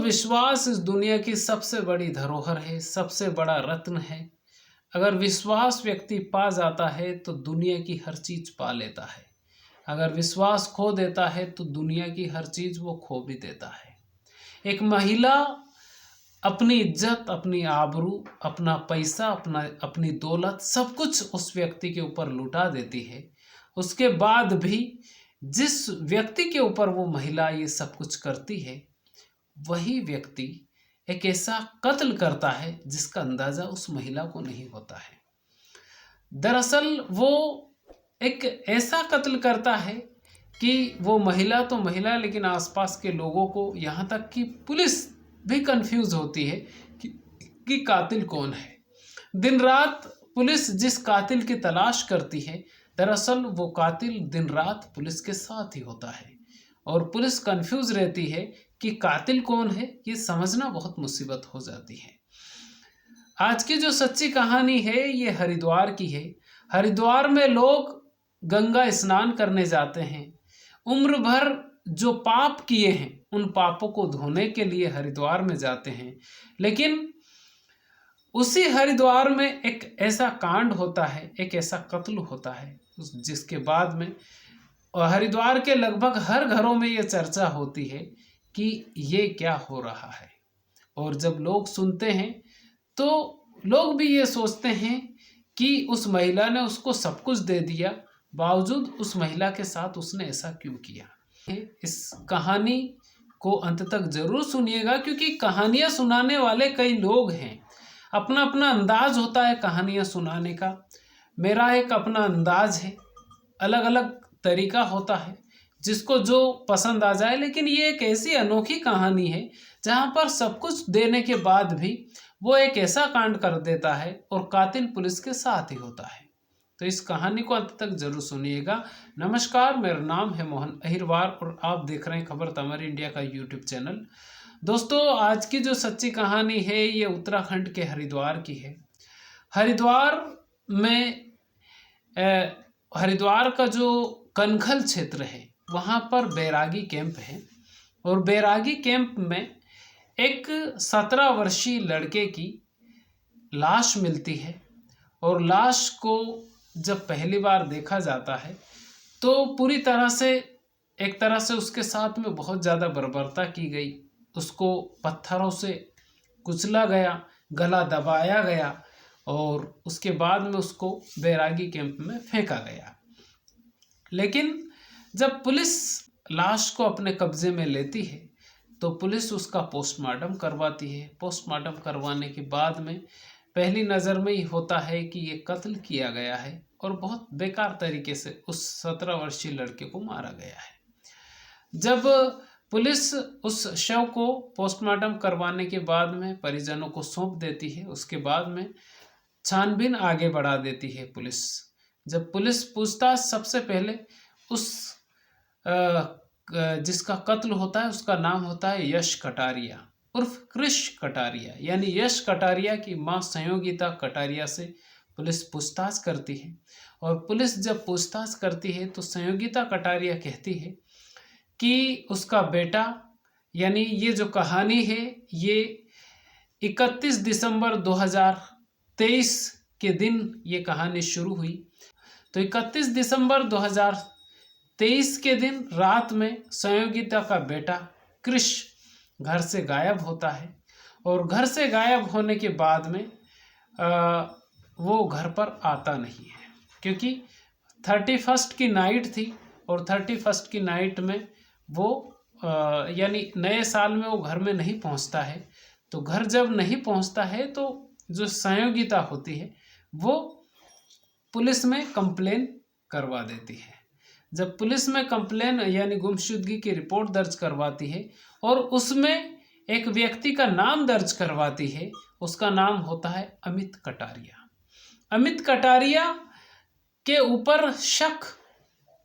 विश्वास इस दुनिया की सबसे बड़ी धरोहर है, सबसे बड़ा रत्न है। अगर विश्वास व्यक्ति पा जाता है तो दुनिया की हर चीज पा लेता है। अगर विश्वास खो देता है तो दुनिया की हर चीज वो खो भी देता है। एक महिला अपनी इज्जत, अपनी आबरू, अपना पैसा, अपनी दौलत सब कुछ उस व्यक्ति के ऊपर लुटा देती है। उसके बाद भी जिस व्यक्ति के ऊपर वो महिला ये सब कुछ करती है, वही व्यक्ति एक ऐसा कत्ल करता है जिसका अंदाजा उस महिला को नहीं होता है। दरअसल वो एक ऐसा कत्ल करता है कि वो महिला तो महिला, लेकिन आसपास के लोगों को, यहाँ तक कि पुलिस भी कंफ्यूज होती है कि कातिल कौन है। दिन रात पुलिस जिस कातिल की तलाश करती है, दरअसल वो कातिल दिन रात पुलिस के साथ ही होता है और पुलिस कंफ्यूज रहती है कि कातिल कौन है, ये समझना बहुत मुसीबत हो जाती है। आज की जो सच्ची कहानी है ये हरिद्वार की है। हरिद्वार में लोग गंगा स्नान करने जाते हैं। उम्र भर जो पाप किए हैं उन पापों को धोने के लिए हरिद्वार में जाते हैं। लेकिन उसी हरिद्वार में एक ऐसा कांड होता है, एक ऐसा कत्ल होता है जिसके बाद में हरिद्वार के लगभग हर घरों में ये चर्चा होती है कि ये क्या हो रहा है। और जब लोग सुनते हैं तो लोग भी ये सोचते हैं कि उस महिला ने उसको सब कुछ दे दिया, बावजूद उस महिला के साथ उसने ऐसा क्यों किया। इस कहानी को अंत तक जरूर सुनिएगा, क्योंकि कहानियाँ सुनाने वाले कई लोग हैं। अपना अपना अंदाज होता है कहानियाँ सुनाने का। मेरा एक अपना अंदाज है, अलग अलग तरीका होता है, जिसको जो पसंद आ जाए। लेकिन ये एक ऐसी अनोखी कहानी है जहाँ पर सब कुछ देने के बाद भी वो एक ऐसा कांड कर देता है और कातिल पुलिस के साथ ही होता है। तो इस कहानी को अंत तक जरूर सुनिएगा। नमस्कार, मेरा नाम है मोहन अहिरवार और आप देख रहे हैं खबर तमरी इंडिया का यूट्यूब चैनल। दोस्तों, आज की जो सच्ची कहानी है ये उत्तराखंड के हरिद्वार की है। हरिद्वार में हरिद्वार का जो कनखल क्षेत्र है वहाँ पर बैरागी कैंप है और बैरागी कैंप में एक 17 वर्षीय लड़के की लाश मिलती है। और लाश को जब पहली बार देखा जाता है तो पूरी तरह से, एक तरह से उसके साथ में बहुत ज़्यादा बर्बरता की गई। उसको पत्थरों से कुचला गया, गला दबाया गया और उसके बाद में उसको बैरागी कैंप में फेंका गया। लेकिन जब पुलिस लाश को अपने कब्जे में लेती है तो पुलिस उसका पोस्टमार्टम करवाती है। पोस्टमार्टम करवाने के बाद में पहली नज़र में ही होता है कि ये कत्ल किया गया है और बहुत बेकार तरीके से उस 17 वर्षीय लड़के को मारा गया है। जब पुलिस उस शव को पोस्टमार्टम करवाने के बाद में परिजनों को सौंप देती है, उसके बाद में छानबीन आगे बढ़ा देती है पुलिस। जब पुलिस पूछताछ सबसे पहले उस जिसका कत्ल होता है उसका नाम होता है यश कटारिया उर्फ कृष कटारिया, यानी यश कटारिया की मां संयोगिता कटारिया से पुलिस पूछताछ करती है। और पुलिस जब पूछताछ करती है तो संयोगिता कटारिया कहती है कि उसका बेटा, यानी ये जो कहानी है ये 31 दिसंबर 2023 के दिन ये कहानी शुरू हुई। तो 31 दिसंबर 2023 के दिन रात में संयोगिता का बेटा कृष घर से गायब होता है और घर से गायब होने के बाद में वो घर पर आता नहीं है, क्योंकि 31 की नाइट थी और 31 की नाइट में वो यानी नए साल में वो घर में नहीं पहुंचता है। तो घर जब नहीं पहुंचता है तो जो संयोगिता होती है वो पुलिस में कंप्लेन करवा देती है। जब पुलिस में कंप्लेन यानी गुमशुदगी की रिपोर्ट दर्ज करवाती है और उसमें एक व्यक्ति का नाम दर्ज करवाती है, उसका नाम होता है अमित कटारिया। अमित कटारिया के ऊपर शक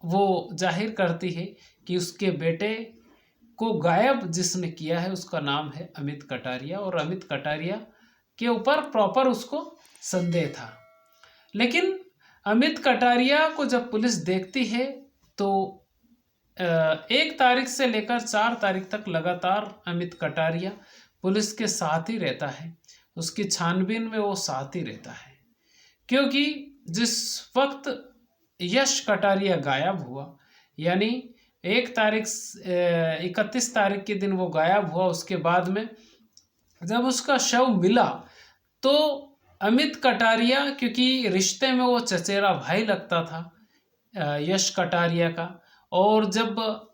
वो जाहिर करती है कि उसके बेटे को गायब जिसने किया है उसका नाम है अमित कटारिया और अमित कटारिया के ऊपर प्रॉपर उसको संदेह था। लेकिन अमित कटारिया को जब पुलिस देखती है तो 1 तारीख से लेकर 4 तारीख तक लगातार अमित कटारिया पुलिस के साथ ही रहता है, उसकी छानबीन में वो साथ ही रहता है। क्योंकि जिस वक्त यश कटारिया गायब हुआ, यानी 31 तारीख के दिन वो गायब हुआ, उसके बाद में जब उसका शव मिला तो अमित कटारिया, क्योंकि रिश्ते में वो चचेरा भाई लगता था यश कटारिया का, और जब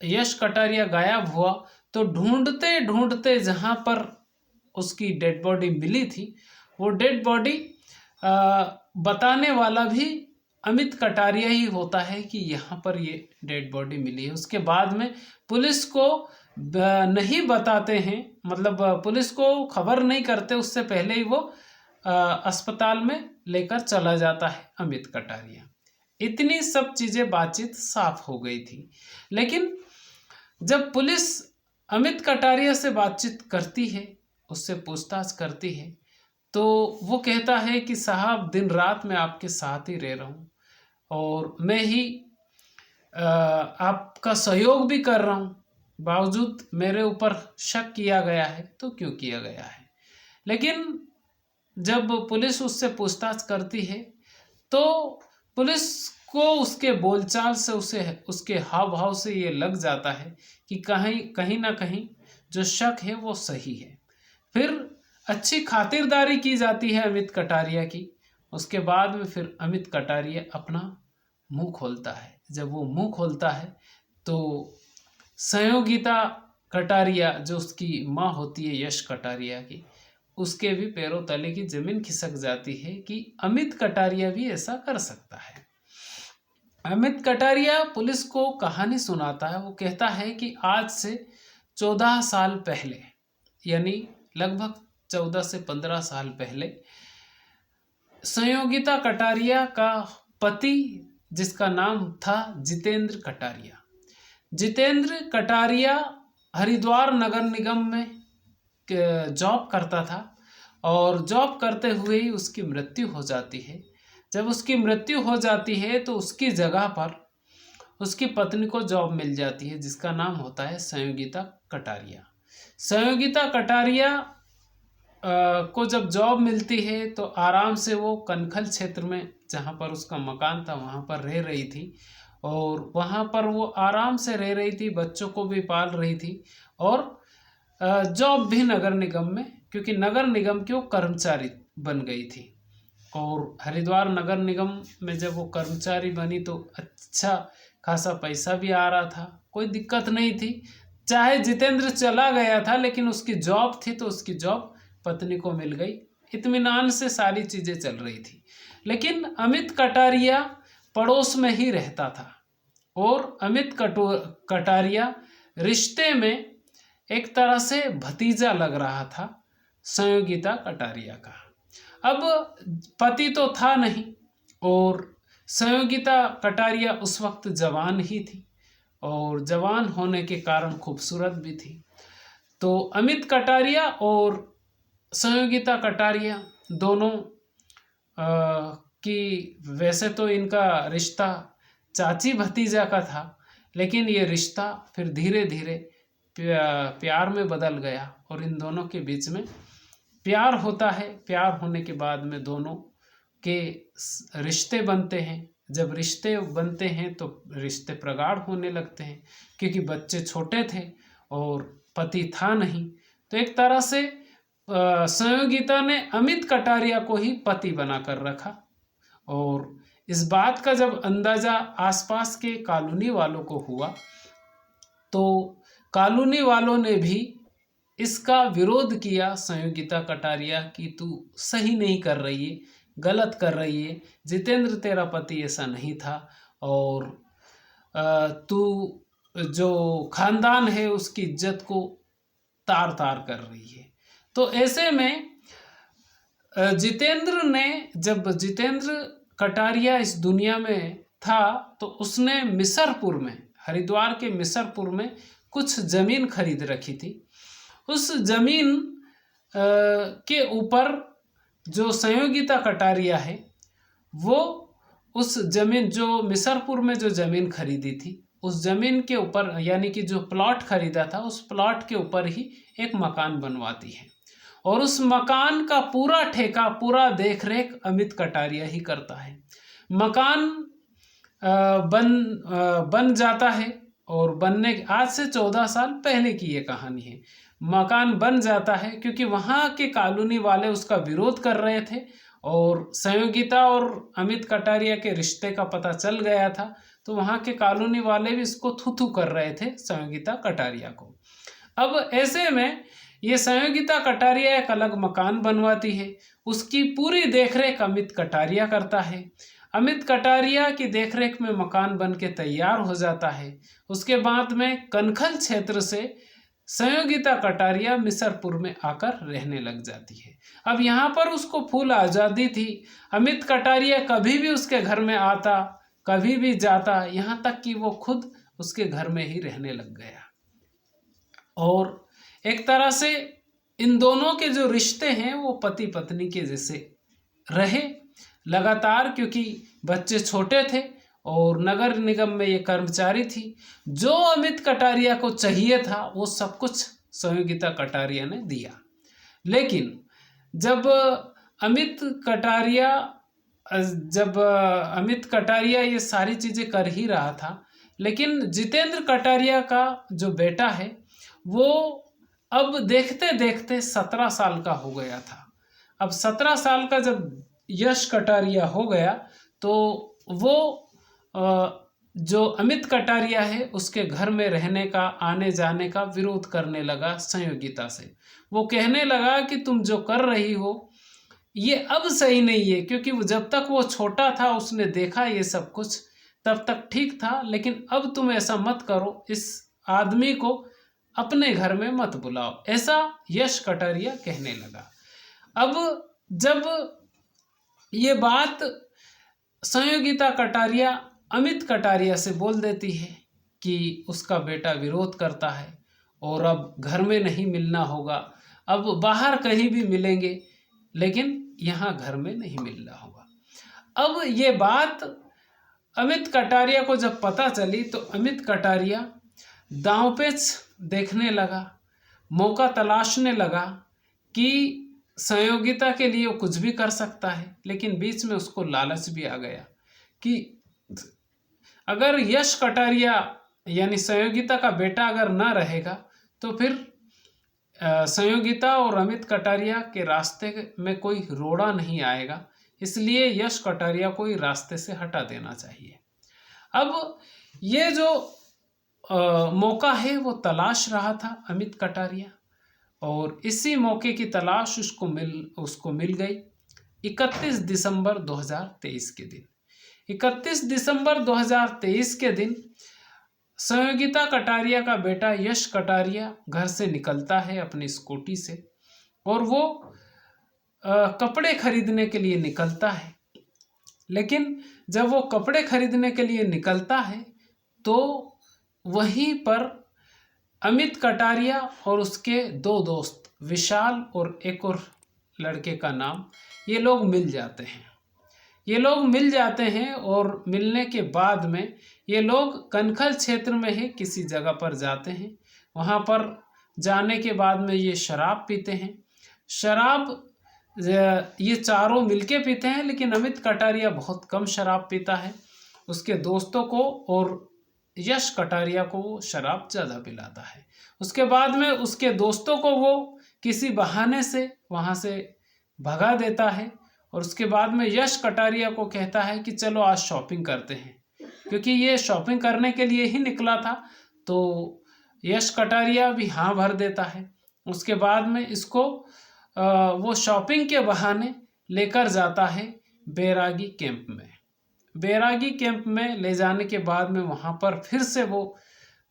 यश कटारिया गायब हुआ तो ढूंढते ढूंढते जहाँ पर उसकी डेड बॉडी मिली थी, वो डेड बॉडी बताने वाला भी अमित कटारिया ही होता है कि यहाँ पर ये डेड बॉडी मिली है। उसके बाद में पुलिस को नहीं बताते हैं, मतलब पुलिस को खबर नहीं करते, उससे पहले ही वो अस्पताल में लेकर चला जाता है अमित कटारिया। इतनी सब चीज़ें बातचीत साफ हो गई थी। लेकिन जब पुलिस अमित कटारिया से बातचीत करती है, उससे पूछताछ करती है, तो वो कहता है कि साहब, दिन रात मैं आपके साथ ही रह रहा हूँ और मैं ही आपका सहयोग भी कर रहा हूँ, बावजूद मेरे ऊपर शक किया गया है। तो क्यों किया गया है? लेकिन जब पुलिस उससे पूछताछ करती है तो पुलिस को उसके बोलचाल से, उसके हाव भाव से ये लग जाता है कि कहीं ना कहीं जो शक है वो सही है। फिर अच्छी खातिरदारी की जाती है अमित कटारिया की। उसके बाद में फिर अमित कटारिया अपना मुंह खोलता है। जब वो मुंह खोलता है तो संयोगिता कटारिया, जो उसकी माँ होती है यश कटारिया की, उसके भी पैरों तले की जमीन खिसक जाती है कि अमित कटारिया भी ऐसा कर सकता है। अमित कटारिया पुलिस को कहानी सुनाता है। वो कहता है कि आज से 14 साल पहले, यानी लगभग 14 से 15 साल पहले, संयोगिता कटारिया का पति, जिसका नाम था जितेंद्र कटारिया, जितेंद्र कटारिया हरिद्वार नगर निगम में जॉब करता था और जॉब करते हुए ही उसकी मृत्यु हो जाती है। जब उसकी मृत्यु हो जाती है तो उसकी जगह पर उसकी पत्नी को जॉब मिल जाती है, जिसका नाम होता है संयोगिता कटारिया। संयोगिता कटारिया को जब जॉब मिलती है तो आराम से वो कनखल क्षेत्र में, जहाँ पर उसका मकान था, वहाँ पर रह रही थी और वहाँ पर वो आराम से रह रही थी, बच्चों को भी पाल रही थी और जॉब भी नगर निगम में, क्योंकि नगर निगम की वो कर्मचारी बन गई थी। और हरिद्वार नगर निगम में जब वो कर्मचारी बनी तो अच्छा खासा पैसा भी आ रहा था, कोई दिक्कत नहीं थी। चाहे जितेंद्र चला गया था लेकिन उसकी जॉब थी तो उसकी जॉब पत्नी को मिल गई, इत्मीनान से सारी चीज़ें चल रही थी। लेकिन अमित कटारिया पड़ोस में ही रहता था और अमित कटारिया रिश्ते में एक तरह से भतीजा लग रहा था संयोगिता कटारिया का। अब पति तो था नहीं और संयोगिता कटारिया उस वक्त जवान ही थी और जवान होने के कारण खूबसूरत भी थी। तो अमित कटारिया और संयोगिता कटारिया दोनों की, वैसे तो इनका रिश्ता चाची भतीजा का था, लेकिन ये रिश्ता फिर धीरे धीरे प्यार में बदल गया और इन दोनों के बीच में प्यार होता है। प्यार होने के बाद में दोनों के रिश्ते बनते हैं। जब रिश्ते बनते हैं तो रिश्ते प्रगाढ़ होने लगते हैं, क्योंकि बच्चे छोटे थे और पति था नहीं। तो एक तरह से संयोगिता ने अमित कटारिया को ही पति बनाकर रखा और इस बात का जब अंदाजा आसपास के कॉलोनी वालों को हुआ तो कॉलोनी वालों ने भी इसका विरोध किया संयोगिता कटारिया की, तू सही नहीं कर रही है, गलत कर रही है, जितेंद्र तेरा पति ऐसा नहीं था और तू जो खानदान है उसकी इज्जत को तार तार कर रही है। तो ऐसे में जितेंद्र ने, जब जितेंद्र कटारिया इस दुनिया में था तो उसने मिसरपुर में, हरिद्वार के मिसरपुर में कुछ ज़मीन खरीद रखी थी। उस ज़मीन के ऊपर जो संयोगिता कटारिया है वो उस ज़मीन, जो मिसरपुर में जो ज़मीन खरीदी थी, उस ज़मीन के ऊपर, यानी कि जो प्लॉट खरीदा था उस प्लॉट के ऊपर ही एक मकान बनवाती है, और उस मकान का पूरा ठेका, पूरा देख रेख अमित कटारिया ही करता है। मकान बन जाता है, और बनने आज से 14 साल पहले की ये कहानी है। मकान बन जाता है क्योंकि वहाँ के कॉलोनी वाले उसका विरोध कर रहे थे, और संयोगिता और अमित कटारिया के रिश्ते का पता चल गया था, तो वहाँ के कॉलोनी वाले भी इसको थू कर रहे थे संयोगिता कटारिया को। अब ऐसे में ये संयोगिता कटारिया एक अलग मकान बनवाती है, उसकी पूरी देखरेख अमित कटारिया करता है। अमित कटारिया की देखरेख में मकान बन के तैयार हो जाता है। उसके बाद में कनखल क्षेत्र से संयोगिता कटारिया मिसरपुर में आकर रहने लग जाती है। अब यहाँ पर उसको फुल आज़ादी थी। अमित कटारिया कभी भी उसके घर में आता, कभी भी जाता, यहाँ तक कि वो खुद उसके घर में ही रहने लग गया। और एक तरह से इन दोनों के जो रिश्ते हैं वो पति पत्नी के जैसे रहे लगातार, क्योंकि बच्चे छोटे थे और नगर निगम में ये कर्मचारी थी। जो अमित कटारिया को चाहिए था वो सब कुछ संयोगिता कटारिया ने दिया। लेकिन जब अमित कटारिया ये सारी चीज़ें कर ही रहा था, लेकिन जितेंद्र कटारिया का जो बेटा है वो अब देखते देखते 17 साल का हो गया था। अब 17 साल का जब यश कटारिया हो गया तो वो जो अमित कटारिया है उसके घर में रहने का, आने जाने का विरोध करने लगा संयोगिता से। वो कहने लगा कि तुम जो कर रही हो ये अब सही नहीं है, क्योंकि जब तक वो छोटा था उसने देखा ये सब कुछ, तब तक ठीक था, लेकिन अब तुम ऐसा मत करो, इस आदमी को अपने घर में मत बुलाओ, ऐसा यश कटारिया कहने लगा। अब जब ये बात संयोगिता कटारिया अमित कटारिया से बोल देती है कि उसका बेटा विरोध करता है और अब घर में नहीं मिलना होगा, अब बाहर कहीं भी मिलेंगे लेकिन यहाँ घर में नहीं मिलना होगा। अब ये बात अमित कटारिया को जब पता चली तो अमित कटारिया दांवपेच देखने लगा, मौका तलाशने लगा कि संयोगिता के लिए वो कुछ भी कर सकता है। लेकिन बीच में उसको लालच भी आ गया कि अगर यश कटारिया यानी संयोगिता का बेटा अगर ना रहेगा तो फिर संयोगिता और अमित कटारिया के रास्ते में कोई रोड़ा नहीं आएगा, इसलिए यश कटारिया को ही रास्ते से हटा देना चाहिए। अब ये जो मौका है वो तलाश रहा था अमित कटारिया, और इसी मौके की तलाश उसको मिल गई 31 दिसंबर 2023 के दिन। 31 दिसंबर 2023 के दिन संयोगिता कटारिया का बेटा यश कटारिया घर से निकलता है अपनी स्कूटी से, और वो कपड़े खरीदने के लिए निकलता है। लेकिन जब वो कपड़े खरीदने के लिए निकलता है तो वहीं पर अमित कटारिया और उसके दो दोस्त विशाल और एक और लड़के का नाम, ये लोग मिल जाते हैं और मिलने के बाद में ये लोग कनखल क्षेत्र में ही किसी जगह पर जाते हैं। वहाँ पर जाने के बाद में ये शराब पीते हैं। शराब ये चारों मिलके पीते हैं, लेकिन अमित कटारिया बहुत कम शराब पीता है। उसके दोस्तों को और यश कटारिया को वो शराब ज़्यादा पिलाता है। उसके बाद में उसके दोस्तों को वो किसी बहाने से वहाँ से भगा देता है, और उसके बाद में यश कटारिया को कहता है कि चलो आज शॉपिंग करते हैं, क्योंकि ये शॉपिंग करने के लिए ही निकला था। तो यश कटारिया भी हाँ भर देता है। उसके बाद में इसको वो शॉपिंग के बहाने लेकर जाता है बैरागी कैंप में। बैरागी कैंप में ले जाने के बाद में वहाँ पर फिर से वो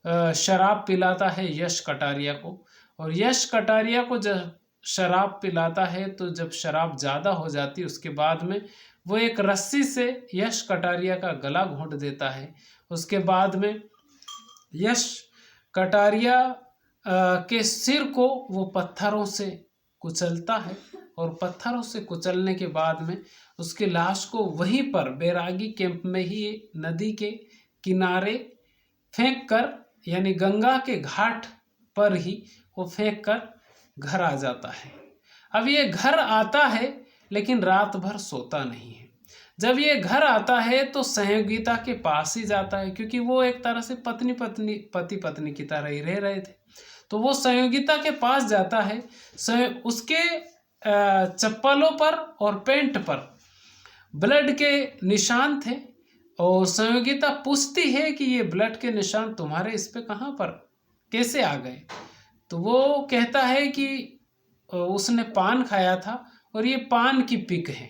शराब पिलाता है यश कटारिया को, और यश कटारिया को जब शराब पिलाता है तो जब शराब ज़्यादा हो जाती है उसके बाद में वो एक रस्सी से यश कटारिया का गला घोंट देता है। उसके बाद में यश कटारिया के सिर को वो पत्थरों से कुचलता है, और पत्थरों से कुचलने के बाद में उसकी लाश को वहीं पर बैरागी कैंप में ही नदी के किनारे फेंक कर, यानी गंगा के घाट पर ही वो फेंक कर घर आ जाता है। अब ये घर आता है लेकिन रात भर सोता नहीं है। जब ये घर आता है तो संयोगिता के पास ही जाता है, क्योंकि वो एक तरह से पति पत्नी की तरह ही रह रहे थे। तो वो संयोगिता के पास जाता है। उसके चप्पलों पर और पैंट पर ब्लड के निशान थे, और संयोगिता पूछती है कि ये ब्लड के निशान तुम्हारे इस पे कहाँ पर कैसे आ गए। तो वो कहता है कि उसने पान खाया था और ये पान की पिक है,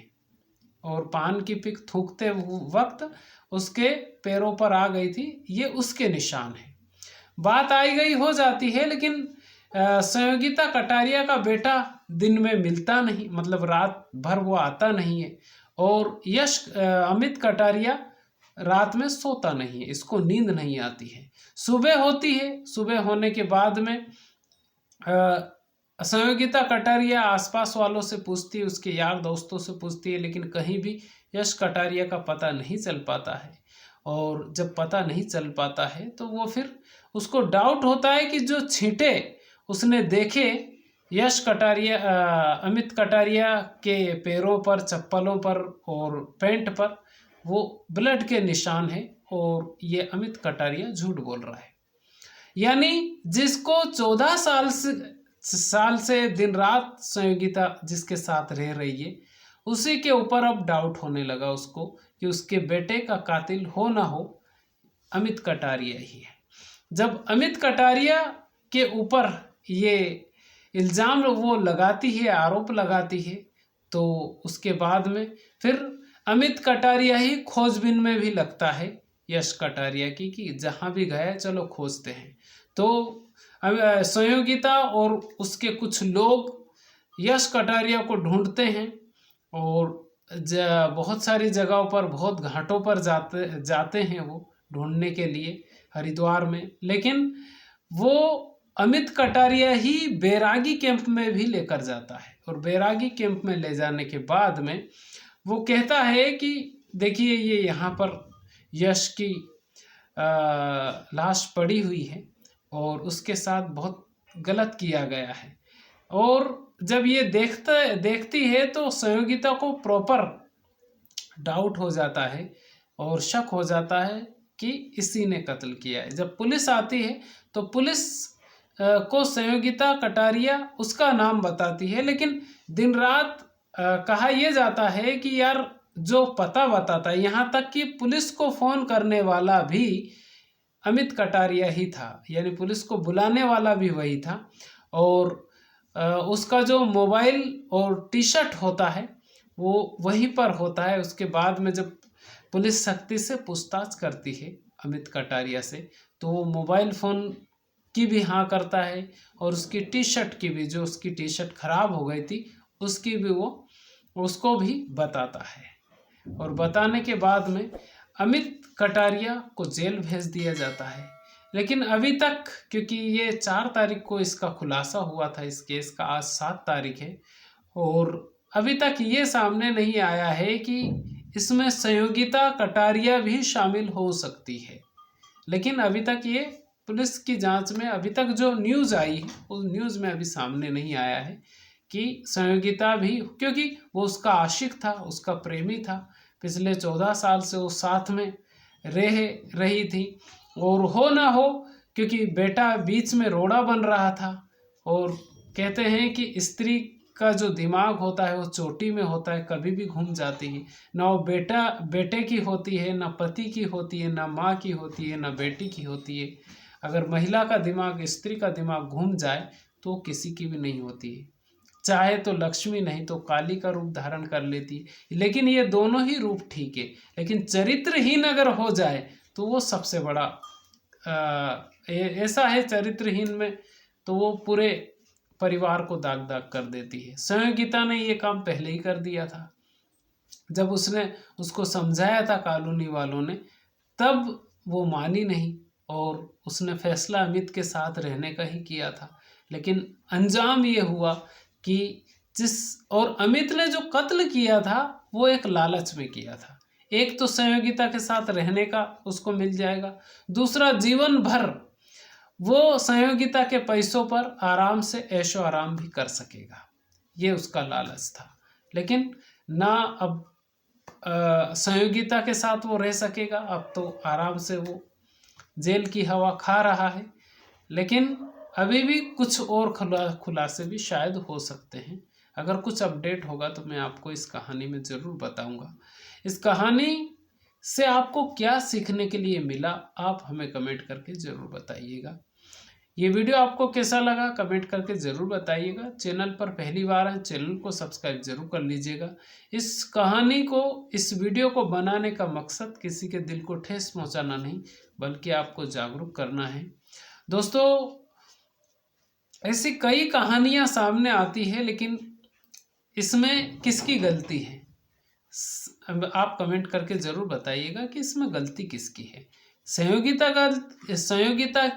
और पान की पिक थूकते वक्त उसके पैरों पर आ गई थी, ये उसके निशान है। बात आई गई हो जाती है, लेकिन संयोगिता कटारिया का बेटा दिन में मिलता नहीं, मतलब रात भर वो आता नहीं है, और यश अमित कटारिया रात में सोता नहीं है, इसको नींद नहीं आती है। सुबह होती है, सुबह होने के बाद में संयोगिता कटारिया आसपास वालों से पूछती है, उसके यार दोस्तों से पूछती है, लेकिन कहीं भी यश कटारिया का पता नहीं चल पाता है। और जब पता नहीं चल पाता है तो वो फिर उसको डाउट होता है कि जो छींटे उसने देखे यश कटारिया अमित कटारिया के पैरों पर, चप्पलों पर और पैंट पर, वो ब्लड के निशान है, और ये अमित कटारिया झूठ बोल रहा है। यानी जिसको 14 साल से दिन रात संयोगिता जिसके साथ रह रही है, उसी के ऊपर अब डाउट होने लगा उसको कि उसके बेटे का कातिल हो ना हो अमित कटारिया ही है। जब अमित कटारिया के ऊपर ये इल्ज़ाम वो लगाती है, आरोप लगाती है, तो उसके बाद में फिर अमित कटारिया ही खोजबीन में भी लगता है यश कटारिया की, कि जहाँ भी गए चलो खोजते हैं। तो संयोगिता और उसके कुछ लोग यश कटारिया को ढूंढते हैं, और बहुत सारी जगहों पर, बहुत घाटों पर जाते हैं वो ढूंढने के लिए हरिद्वार में। लेकिन वो अमित कटारिया ही बैरागी कैंप में भी लेकर जाता है, और बैरागी कैंप में ले जाने के बाद में वो कहता है कि देखिए ये यहाँ पर यश की लाश पड़ी हुई है और उसके साथ बहुत गलत किया गया है। और जब ये देखती है तो संयोगिता को प्रॉपर डाउट हो जाता है और शक हो जाता है कि इसी ने कत्ल किया है। जब पुलिस आती है तो पुलिस को संयोगिता कटारिया उसका नाम बताती है, लेकिन दिन रात कहा यह जाता है कि यार जो पता बताता है, यहाँ तक कि पुलिस को फ़ोन करने वाला भी अमित कटारिया ही था, यानी पुलिस को बुलाने वाला भी वही था। और उसका जो मोबाइल और टी शर्ट होता है वो वहीं पर होता है। उसके बाद में जब पुलिस सख्ती से पूछताछ करती है अमित कटारिया से, तो वो मोबाइल फ़ोन की भी हाँ करता है, और उसकी टी शर्ट की भी, जो उसकी टी शर्ट खराब हो गई थी उसकी भी वो उसको भी बताता है। और बताने के बाद में अमित कटारिया को जेल भेज दिया जाता है। लेकिन अभी तक, क्योंकि ये 4 तारीख को इसका खुलासा हुआ था इस केस का, आज 7 तारीख है, और अभी तक ये सामने नहीं आया है कि इसमें संयोगिता कटारिया भी शामिल हो सकती है। लेकिन अभी तक ये पुलिस की जांच में अभी तक जो न्यूज़ आई है उस न्यूज़ में अभी सामने नहीं आया है कि संयोगिता भी, क्योंकि वो उसका आशिक था, उसका प्रेमी था, पिछले 14 साल से वो साथ में रही थी। और हो ना हो, क्योंकि बेटा बीच में रोड़ा बन रहा था, और कहते हैं कि स्त्री का जो दिमाग होता है वो चोटी में होता है, कभी भी घूम जाती है। ना वो बेटे की होती है, ना पति की होती है, ना माँ की होती है, ना बेटी की होती है। अगर महिला का दिमाग, स्त्री का दिमाग घूम जाए तो किसी की भी नहीं होती है, चाहे तो लक्ष्मी नहीं तो काली का रूप धारण कर लेती है। लेकिन ये दोनों ही रूप ठीक है, लेकिन चरित्रहीन अगर हो जाए तो वो सबसे बड़ा ऐसा है, चरित्रहीन में तो वो पूरे परिवार को दाग दाग कर देती है। संयोगिता ने ये काम पहले ही कर दिया था, जब उसने उसको समझाया था कॉलोनी वालों ने, तब वो मानी नहीं, और उसने फैसला अमित के साथ रहने का ही किया था। लेकिन अंजाम ये हुआ कि और अमित ने जो कत्ल किया था वो एक लालच में किया था, एक तो सहयोगिता के साथ रहने का उसको मिल जाएगा, दूसरा जीवन भर वो सहयोगिता के पैसों पर आराम से ऐशो आराम भी कर सकेगा। ये उसका लालच था। लेकिन ना अब सहयोगिता के साथ वो रह सकेगा, अब तो आराम से वो जेल की हवा खा रहा है। लेकिन अभी भी कुछ और खुलासे भी शायद हो सकते हैं। अगर कुछ अपडेट होगा तो मैं आपको इस कहानी में ज़रूर बताऊंगा। इस कहानी से आपको क्या सीखने के लिए मिला, आप हमें कमेंट करके ज़रूर बताइएगा। ये वीडियो आपको कैसा लगा कमेंट करके ज़रूर बताइएगा। चैनल पर पहली बार है, चैनल को सब्सक्राइब जरूर कर लीजिएगा। इस कहानी को, इस वीडियो को बनाने का मकसद किसी के दिल को ठेस पहुंचाना नहीं, बल्कि आपको जागरूक करना है। दोस्तों, ऐसी कई कहानियां सामने आती है, लेकिन इसमें किसकी गलती है आप कमेंट करके ज़रूर बताइएगा कि इसमें गलती किसकी है। सहयोगिता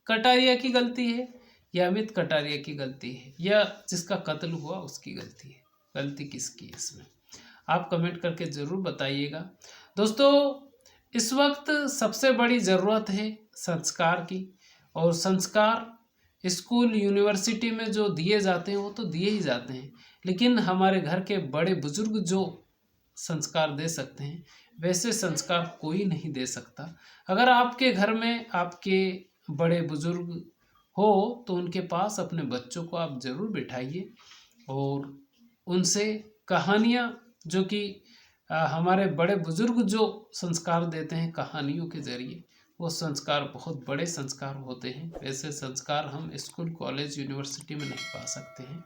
कटारिया की गलती है या अमित कटारिया की गलती है या जिसका कत्ल हुआ उसकी गलती है? गलती किसकी है इसमें? आप कमेंट करके ज़रूर बताइएगा। दोस्तों, इस वक्त सबसे बड़ी ज़रूरत है संस्कार की, और संस्कार स्कूल यूनिवर्सिटी में जो दिए जाते हैं वो तो दिए ही जाते हैं, लेकिन हमारे घर के बड़े बुजुर्ग जो संस्कार दे सकते हैं वैसे संस्कार कोई नहीं दे सकता। अगर आपके घर में आपके बड़े बुजुर्ग हो तो उनके पास अपने बच्चों को आप ज़रूर बिठाइए और उनसे कहानियाँ, जो कि हमारे बड़े बुजुर्ग जो संस्कार देते हैं कहानियों के ज़रिए, वो संस्कार बहुत बड़े संस्कार होते हैं। वैसे संस्कार हम स्कूल कॉलेज यूनिवर्सिटी में नहीं पा सकते हैं।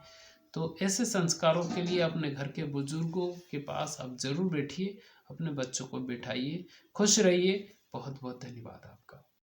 तो ऐसे संस्कारों के लिए अपने घर के बुजुर्गों के पास आप ज़रूर बैठिए, अपने बच्चों को बिठाइए। खुश रहिए। बहुत बहुत धन्यवाद आपका।